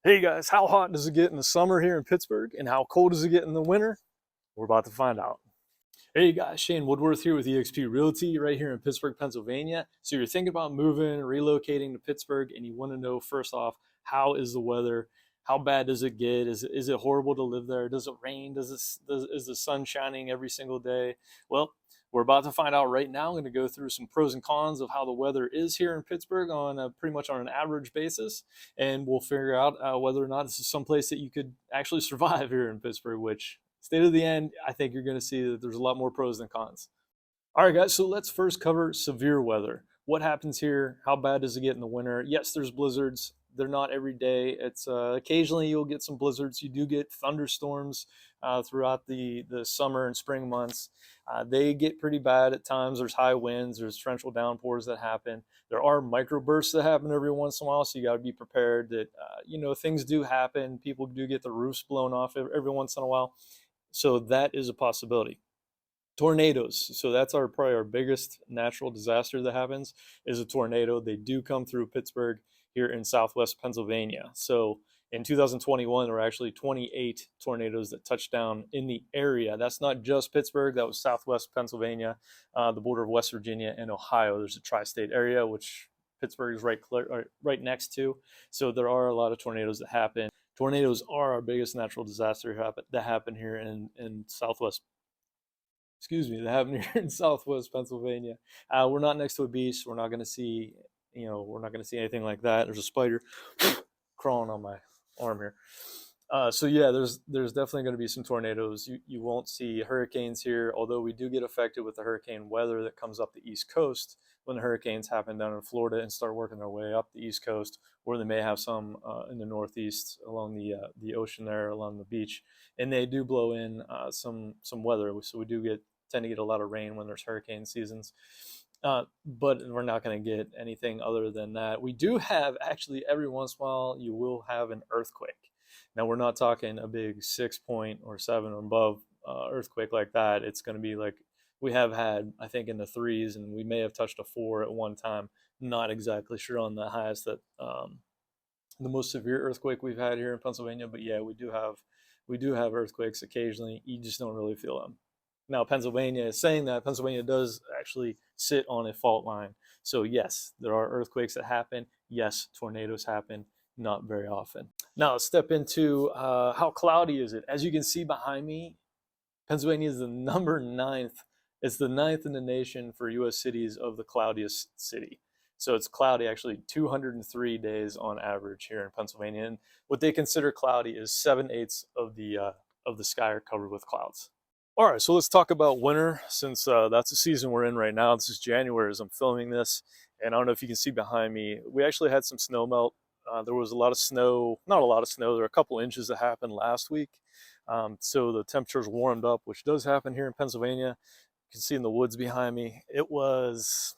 Hey guys, how hot does it get in the summer here in Pittsburgh and how cold does it get in the winter? We're about to find out. Hey guys, Shane Woodworth here with eXp Realty right here in Pittsburgh, Pennsylvania. So you're thinking about moving, relocating to Pittsburgh, and you want to know first off, how is the weather? How bad does it get? Is it horrible to live there? Does it rain? Is the sun shining every single day? Well, we're about to find out right now. I'm going to go through some pros and cons of how the weather is here in Pittsburgh on pretty much on an average basis, and we'll figure out whether or not this is someplace that you could actually survive here in Pittsburgh, which state of the end, I think you're going to see that there's a lot more pros than cons. All right, guys, so let's first cover severe weather. What happens here? How bad does it get in the winter? Yes, there's blizzards. They're not every day. It's occasionally you'll get some blizzards. You do get thunderstorms throughout the summer and spring months. They get pretty bad at times. There's high winds. There's torrential downpours that happen. There are microbursts that happen every once in a while, so you got to be prepared that things do happen. People do get the roofs blown off every once in a while, so that is a possibility. Tornadoes, so that's probably our biggest natural disaster that happens is a tornado. They do come through Pittsburgh here in southwest Pennsylvania. So in 2021 there were actually 28 tornadoes that touched down in the area. That's not just Pittsburgh, that was southwest Pennsylvania, the border of West Virginia and Ohio. There's a tri-state area which Pittsburgh is right next to, so there are a lot of tornadoes that happen. Tornadoes are our biggest natural disaster that happen here in southwest, that happen here in southwest Pennsylvania. We're not next to a beach, so we're not going to see, we're not going to see anything like that. There's a spider crawling on my arm here. So yeah, there's definitely going to be some tornadoes. You won't see hurricanes here, although we do get affected with the hurricane weather that comes up the East Coast when the hurricanes happen down in Florida and start working their way up the East Coast, or they may have some in the Northeast along the ocean there, along the beach, and they do blow in some weather. So we do tend to get a lot of rain when there's hurricane seasons. But we're not going to get anything other than that. We do have, actually, every once in a while, you will have an earthquake. Now, we're not talking a big 6 point or 7 or above earthquake like that. It's going to be like we have had, I think, in the threes, and we may have touched a 4 at one time. Not exactly sure on the highest that the most severe earthquake we've had here in Pennsylvania, but yeah, we do have earthquakes occasionally. You just don't really feel them. Now, Pennsylvania is saying that Pennsylvania does actually sit on a fault line. So yes, there are earthquakes that happen. Yes, tornadoes happen, not very often. Now let's step into how cloudy is it. As you can see behind me, Pennsylvania is the number ninth. It's the ninth in the nation for U.S. cities of the cloudiest city. So it's cloudy actually 203 days on average here in Pennsylvania. And what they consider cloudy is 7/8 of the sky are covered with clouds. All right, so let's talk about winter, since that's the season we're in right now. This is January as I'm filming this, and I don't know if you can see behind me. We actually had some snow melt. There was a lot of snow, not a lot of snow. There were a couple inches that happened last week. So the temperatures warmed up, which does happen here in Pennsylvania. You can see in the woods behind me, it was,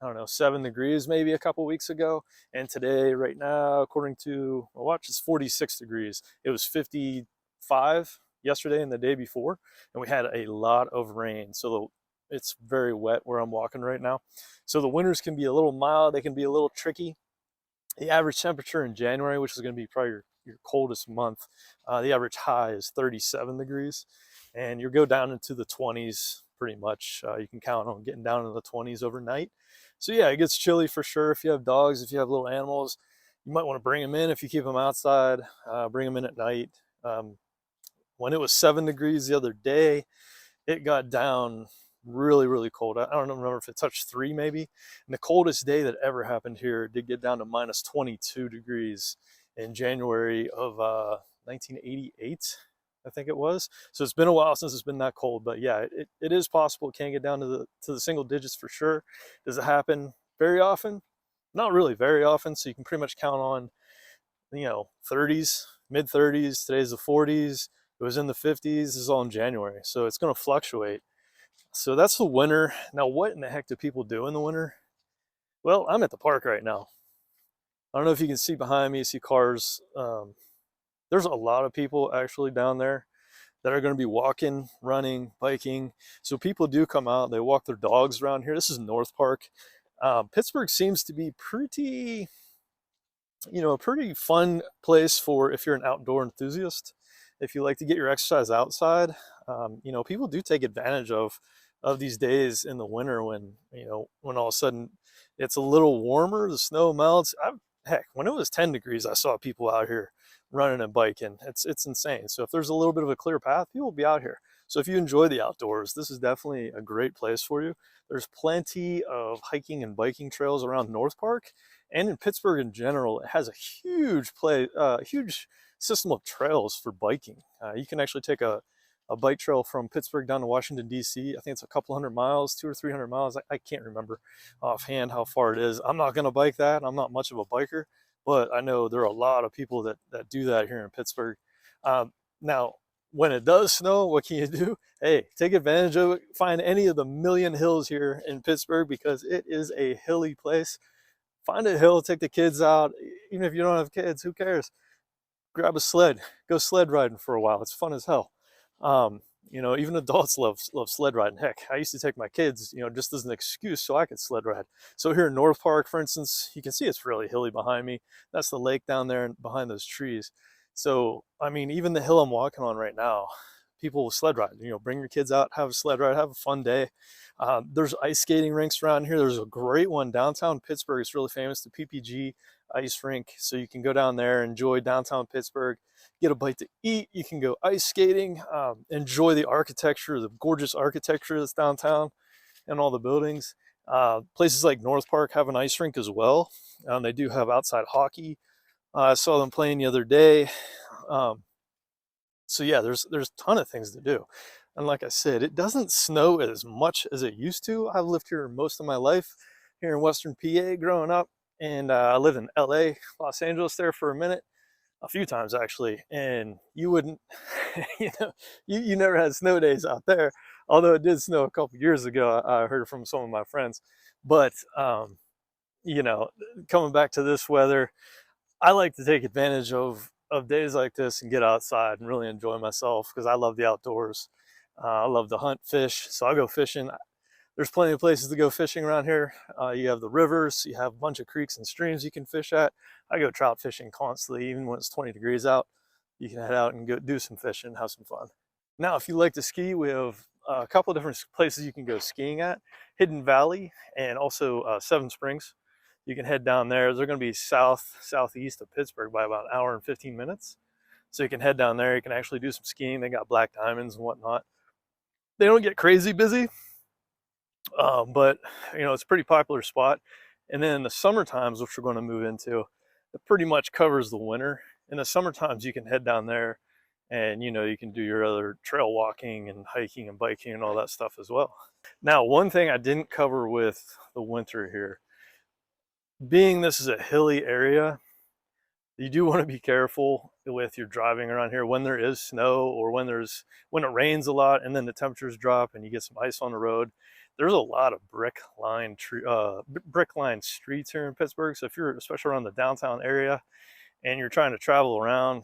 I don't know, 7 degrees maybe a couple weeks ago. And today, right now, according to my watch, it's 46 degrees. It was 55 yesterday and the day before, and we had a lot of rain. So it's very wet where I'm walking right now. So the winters can be a little mild. They can be a little tricky. The average temperature in January, which is going to be probably your coldest month, the average high is 37 degrees, and you go down into the 20s pretty much. You can count on getting down into the 20s overnight. So yeah, it gets chilly for sure. If you have dogs, if you have little animals, you might want to bring them in. If you keep them outside, bring them in at night. When it was 7 degrees the other day, it got down really, really cold. I don't remember if it touched 3 maybe. And the coldest day that ever happened here did get down to minus 22 degrees in January of 1988, I think it was. So it's been a while since it's been that cold, but yeah, it is possible. It can get down to the single digits for sure. Does it happen very often? Not really very often. So you can pretty much count on, 30s, mid 30s. Today's the 40s. It was in the 50s. This is all in January, so it's going to fluctuate. So that's the winter. Now, what in the heck do people do in the winter? Well, I'm at the park right now. I don't know if you can see behind me, you see cars. There's a lot of people actually down there that are going to be walking, running, biking. So people do come out, they walk their dogs around here. This is North Park. Pittsburgh seems to be pretty a pretty fun place for if you're an outdoor enthusiast. If you like to get your exercise outside, people do take advantage of these days in the winter when when all of a sudden it's a little warmer, the snow melts. Heck, when it was 10 degrees, I saw people out here running and biking. It's insane. So if there's a little bit of a clear path, people will be out here. So if you enjoy the outdoors, this is definitely a great place for you. There's plenty of hiking and biking trails around North Park, and in Pittsburgh in general. It has a huge system of trails for biking. You can actually take a bike trail from Pittsburgh down to Washington, D.C. I think it's a couple hundred miles, 200 or 300 miles. I can't remember offhand how far it is. I'm not going to bike that. I'm not much of a biker, but I know there are a lot of people that do that here in Pittsburgh. Now, when it does snow, what can you do? Hey, take advantage of it. Find any of the million hills here in Pittsburgh because it is a hilly place. Find a hill, take the kids out. Even if you don't have kids, who cares? Grab a sled, go sled riding for a while. It's fun as hell. Um, even adults love sled riding. Heck, I used to take my kids, just as an excuse so I could sled ride. So here in North Park, for instance, you can see it's really hilly behind me. That's the lake down there behind those trees. So, I mean, even the hill I'm walking on right now, people will sled ride. Bring your kids out, have a sled ride, have a fun day. There's ice skating rinks around here. There's a great one downtown Pittsburgh. It's really famous, the PPG ice rink. So you can go down there, enjoy downtown Pittsburgh, get a bite to eat. You can go ice skating, enjoy the architecture, the gorgeous architecture that's downtown and all the buildings. Places like North Park have an ice rink as well. They do have outside hockey. I saw them playing the other day. Um, so yeah, there's a ton of things to do. And like I said, it doesn't snow as much as it used to. I've lived here most of my life, here in Western PA growing up. And I lived in LA, Los Angeles there for a minute, a few times actually. And you wouldn't, you never had snow days out there. Although it did snow a couple years ago, I heard from some of my friends. But, you know, coming back to this weather, I like to take advantage of days like this and get outside and really enjoy myself because I love the outdoors. I love to hunt, fish, so I go fishing. There's plenty of places to go fishing around here. You have the rivers, you have a bunch of creeks and streams you can fish at. I go trout fishing constantly, even when it's 20 degrees out. You can head out and go do some fishing, have some fun. Now, if you like to ski, we have a couple of different places you can go skiing at. Hidden Valley and also Seven Springs. You can head down there. They're going to be southeast of Pittsburgh by about an hour and 15 minutes. So you can head down there. You can actually do some skiing. They got black diamonds and whatnot. They don't get crazy busy, but it's a pretty popular spot. And then in the summer times, which we're going to move into, it pretty much covers the winter. In the summer times, you can head down there, and you can do your other trail walking and hiking and biking and all that stuff as well. Now, one thing I didn't cover with the winter here, being this is a hilly area, you do want to be careful with your driving around here when there is snow or when it rains a lot and then the temperatures drop and you get some ice on the road. There's a lot of brick lined streets here in Pittsburgh. So if you're especially around the downtown area and you're trying to travel around,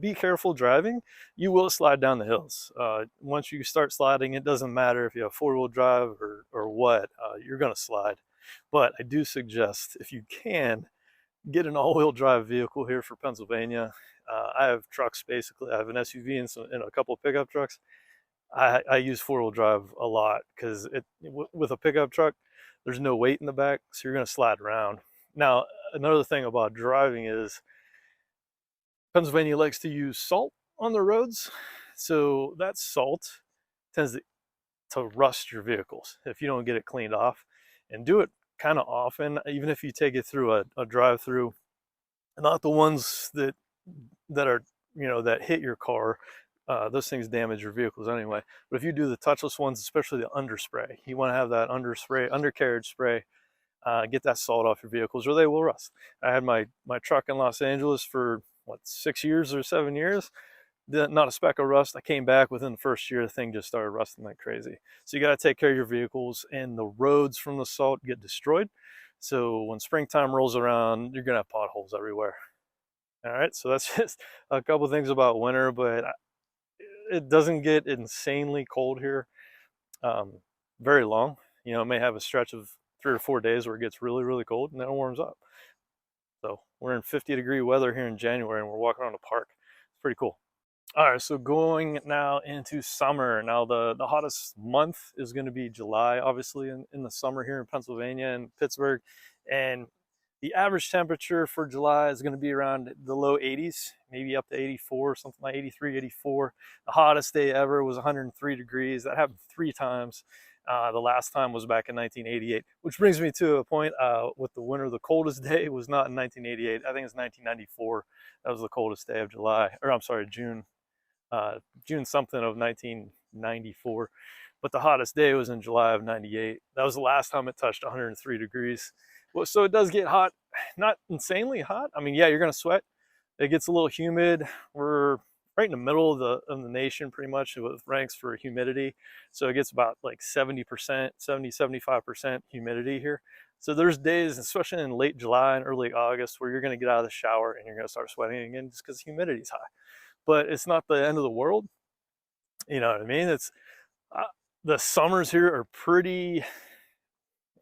be careful driving. You will slide down the hills. Once you start sliding, it doesn't matter if you have four-wheel drive or what, you're going to slide. But I do suggest, if you can, get an all-wheel drive vehicle here for Pennsylvania. I have trucks basically. I have an SUV and a couple of pickup trucks. I use four-wheel drive a lot because with a pickup truck, there's no weight in the back, so you're going to slide around. Now, another thing about driving is Pennsylvania likes to use salt on the roads, so that salt tends to rust your vehicles if you don't get it cleaned off. And do it kind of often, even if you take it through a drive-through, not the ones that are that hit your car. Those things damage your vehicles anyway. But if you do the touchless ones, especially the underspray, you want to have that undercarriage spray. Get that salt off your vehicles or they will rust. I had my truck in Los Angeles for 6 years or 7 years. Not a speck of rust. I came back within the first year, the thing just started rusting like crazy. So you got to take care of your vehicles, and the roads from the salt get destroyed. So when springtime rolls around, you're gonna have potholes everywhere. All right, so that's just a couple things about winter, but it doesn't get insanely cold here um, very long. It may have a stretch of 3 or 4 days where it gets really, really cold and then it warms up. So we're in 50-degree weather here in January and we're walking around a park. It's pretty cool. All right, so going now into summer. Now the hottest month is going to be July, obviously in the summer here in Pennsylvania and Pittsburgh. And the average temperature for July is going to be around the low 80s, maybe up to 84, something like 83, 84. The hottest day ever was 103 degrees. That happened 3 times. The last time was back in 1988, which brings me to a point with the winter. The coldest day was not in 1988. I think it's 1994. That was the coldest day of July, or I'm sorry, June something of 1994. But the hottest day was in July of 98. That was the last time it touched 103 degrees. Well, so it does get hot, not insanely hot. I mean, yeah, you're going to sweat. It gets a little humid. We're right in the middle of the nation pretty much with ranks for humidity. So it gets about like 70%, 70, 75% humidity here. So there's days, especially in late July and early August, where you're going to get out of the shower and you're going to start sweating again just because humidity is high. But it's not the end of the world. You know what I mean? It's the summers here are pretty,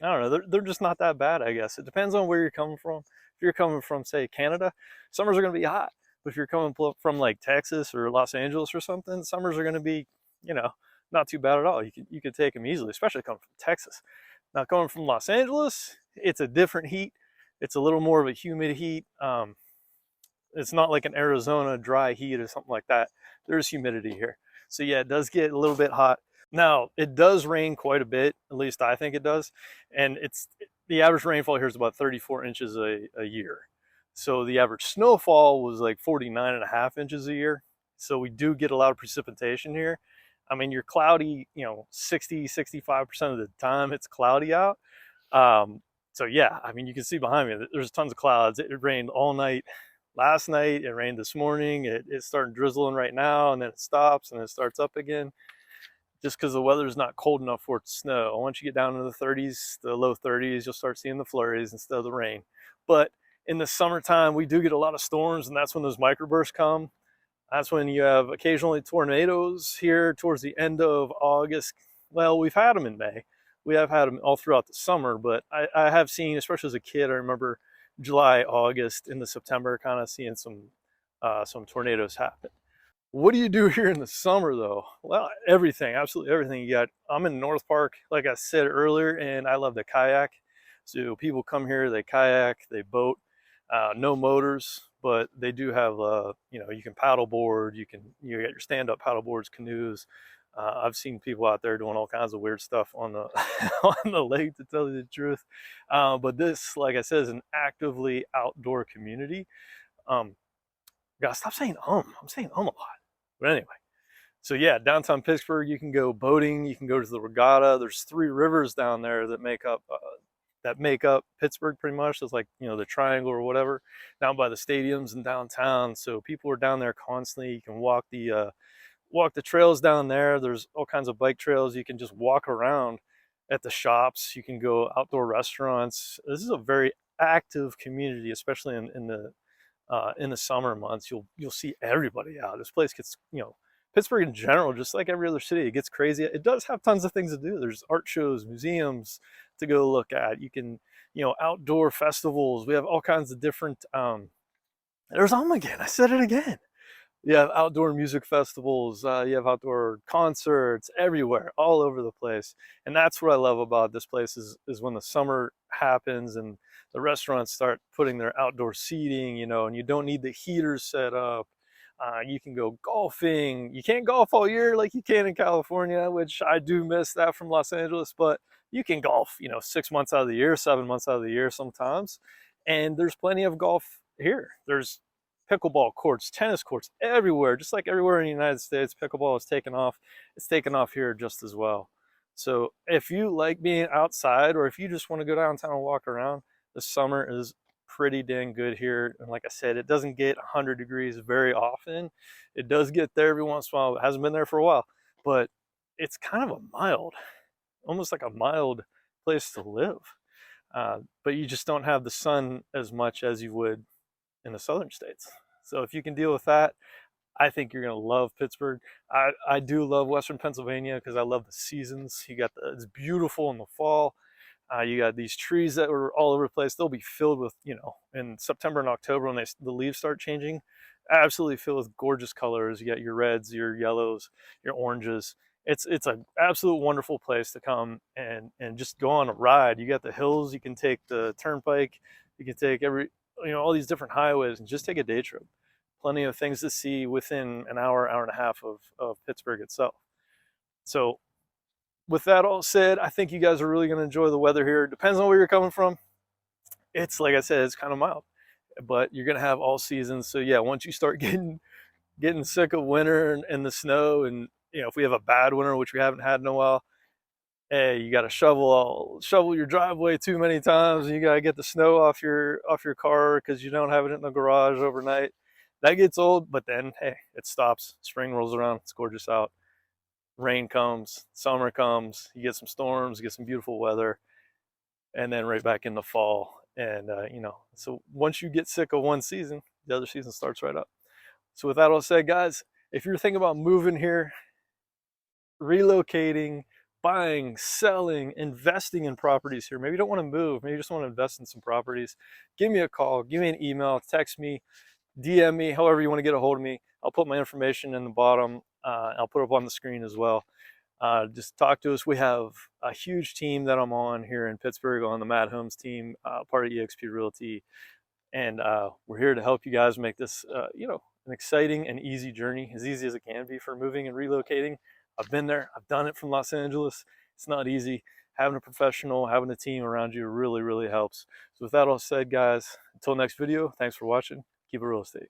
I don't know, they're just not that bad, I guess. It depends on where you're coming from. If you're coming from, say, Canada, summers are going to be hot. But if you're coming from like Texas or Los Angeles or something, summers are going to be, you know, not too bad at all. You could take them easily, especially coming from Texas. Now, coming from Los Angeles, it's a different heat. It's a little more of a humid heat. It's not like an Arizona dry heat or something like that. There's humidity here. So yeah, it does get a little bit hot. Now, it does rain quite a bit, at least I think it does. And the average rainfall here is about 34 inches a year. So the average snowfall was like 49.5 inches a year. So we do get a lot of precipitation here. I mean, you're cloudy, 60, 65% of the time it's cloudy out. So yeah, I mean, you can see behind me, there's tons of clouds. It rained all night last night. It rained this morning. It's starting drizzling right now, and then it stops and it starts up again just because the weather's not cold enough for it to snow. Once you get down into the 30s, the low 30s, you'll start seeing the flurries instead of the rain. But in the summertime, we do get a lot of storms, and that's when those microbursts come. That's when you have occasionally tornadoes here towards the end of August. Well, we've had them in May. We have had them all throughout the summer, but I have seen, especially as a kid, I remember July, August, into September, kind of seeing some tornadoes happen. What do you do here in the summer, though? Well, everything, absolutely everything. I'm in North Park, like I said earlier, and I love to kayak. So people come here, they kayak, they boat. No motors, but they do have, you can paddleboard. You get your stand-up paddleboards, canoes. I've seen people out there doing all kinds of weird stuff on the on the lake, to tell you the truth. But this, like I said, is an actively outdoor community. Gotta stop saying I'm saying a lot. But anyway, so yeah, downtown Pittsburgh, you can go boating. You can go to the regatta. There's 3 rivers down there that make up Pittsburgh pretty much. It's like, the triangle or whatever down by the stadiums and downtown. So people are down there constantly. You can walk the trails down there. There's all kinds of bike trails. You can just walk around at the shops. You can go outdoor restaurants. This is a very active community, especially in the summer months. You'll see everybody out. This place gets, Pittsburgh in general, just like every other city, it gets crazy. It does have tons of things to do. There's art shows, museums to go look at. You can, outdoor festivals. We have all kinds of different, there's again. I said it again. You have outdoor music festivals, you have outdoor concerts everywhere, all over the place. And that's what I love about this place is when the summer happens and the restaurants start putting their outdoor seating, and you don't need the heaters set up. You can go golfing. You can't golf all year like you can in California, which I do miss that from Los Angeles, but you can golf, 6 months out of the year, 7 months out of the year sometimes. And there's plenty of golf here. There's pickleball courts, tennis courts everywhere, just like everywhere in the United States. Pickleball has taken off. It's taken off here just as well. So if you like being outside, or if you just want to go downtown and walk around, the summer is pretty dang good here. And like I said, it doesn't get 100 degrees very often. It does get there every once in a while. It hasn't been there for a while, but it's kind of almost like a mild place to live. But you just don't have the sun as much as you would in the southern states. So if you can deal with that, I think you're going to love Pittsburgh. I do love Western Pennsylvania because I love the seasons. It's beautiful in the fall. You got these trees that were all over the place. They'll be filled with, you know, in September and October when the leaves start changing, absolutely filled with gorgeous colors. You got your reds, your yellows, your oranges. It's an absolute wonderful place to come and just go on a ride. You got the hills. You can take the turnpike. You can take all these different highways and just take a day trip. Plenty of things to see within an hour, hour and a half of Pittsburgh itself. So with that all said, I think you guys are really going to enjoy the weather here. Depends on where you're coming from. It's like I said, it's kind of mild, but you're going to have all seasons. So yeah, once you start getting sick of winter and the snow, and if we have a bad winter, which we haven't had in a while, hey, you got to shovel your driveway too many times, and you got to get the snow off your car because you don't have it in the garage overnight. That gets old, but then hey, it stops. Spring rolls around, it's gorgeous out. Rain comes, summer comes, you get some storms, you get some beautiful weather, and then right back in the fall. And so once you get sick of one season, the other season starts right up. So with that all said, guys, if you're thinking about moving here, relocating, buying, selling, investing in properties here, maybe you don't want to move, maybe you just want to invest in some properties, give me a call, give me an email, text me, DM me, however you want to get a hold of me. I'll put my information in the bottom. I'll put it up on the screen as well. Just talk to us. We have a huge team that I'm on here in Pittsburgh on the Mad Homes team, part of eXp Realty. And we're here to help you guys make this, an exciting and easy journey, as easy as it can be for moving and relocating. I've been there. I've done it from Los Angeles. It's not easy. Having a professional, having a team around you really, really helps. So with that all said, guys, until next video, thanks for watching. Keep it real estate.